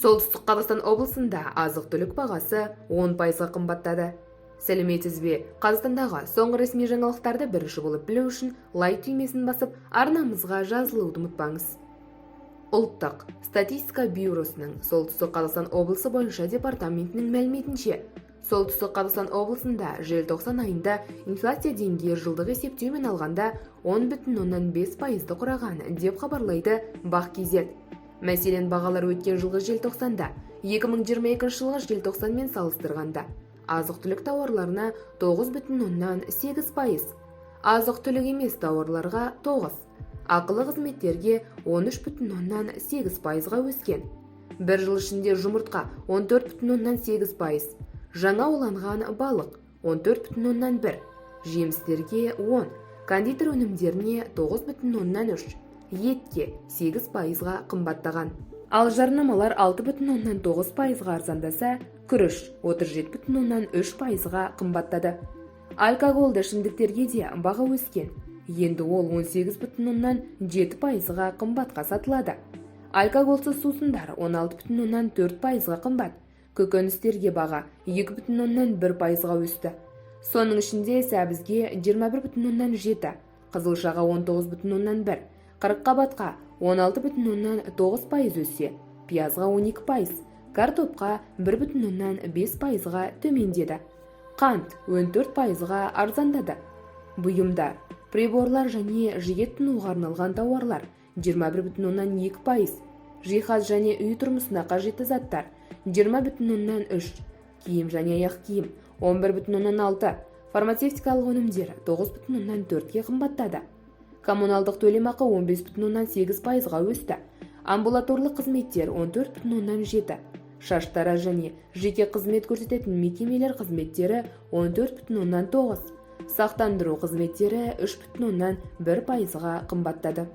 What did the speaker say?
Солтүстік Қазақстан облысында азық-түлік бағасы 10%-ға қымбаттады. Сәлеметсіз бе? Қазақстандағы соңғы ресми жаңалықтарды бірінші болып білу үшін лайк түймесін басып, арнамызға жазылуды ұмытпаңыз. Ұлттық статистика бюросының Солтүстік Қазақстан облысы бойынша департаментінің мәліметінше, Солтүстік Қазақстан облысында желтоқсан айында инфляция деңгейі жылдық есептеумен алғанда 10,5%-ды құраған деп хабарлайды Бақ.кз. Мәселен, бағалар өткен жылғы желтоқсанда 2022 жылғы желтоқсанмен салыстырғанда азық-түлік тауарларына 9,8%, азық-түлік емес тауарларға 9%, ақылы қызметтерге 13,8%-ға өскен. Бір жыл ішінде жұмыртқа 14,8%, жаңа уланған балық 14,1%, жемістерге 10%, кондитер өнімдеріне 9,3%, етке 8%-ға қымбаттаған. Ал жарнамалар 6,9%-ға арзандаса, күріш 37,3%-ға қымбаттады. Алкогольді ішімдіктерге де баға өскен. Енді ол 18,7%-ға қымбатқа сатылады. Алкогольсіз сусындар 16,4%-ға қымбат. Көкөністерге баға 2,1%-ға өсті. Соның ішінде сәбізге 21,7%, қызылшаға 19,1%, қырыққабатқа 16,9% өссе, пиязға 12%, картопқа 1,5%-ға төмендеді. Қант 14%-ға арзандады. Бұйымдар, приборлар және жиі тұтынуға арналған тауарлар 21,2%, жиһаз және үй тұрмысына қажетті заттар 20,3%, киім және аяқ киім 11,6%, фармацевтикалық өнімдер 9,4%-ге қымбаттады. Коммуналдық төлемақы 15,8%-ға өсті. Амбулаторлық қызметтер 14,7%, шаштара және жеке қызмет көрсететін мекемелер қызметтері 14,9%, сақтандыру қызметтері 3,1%-ға қымбаттады.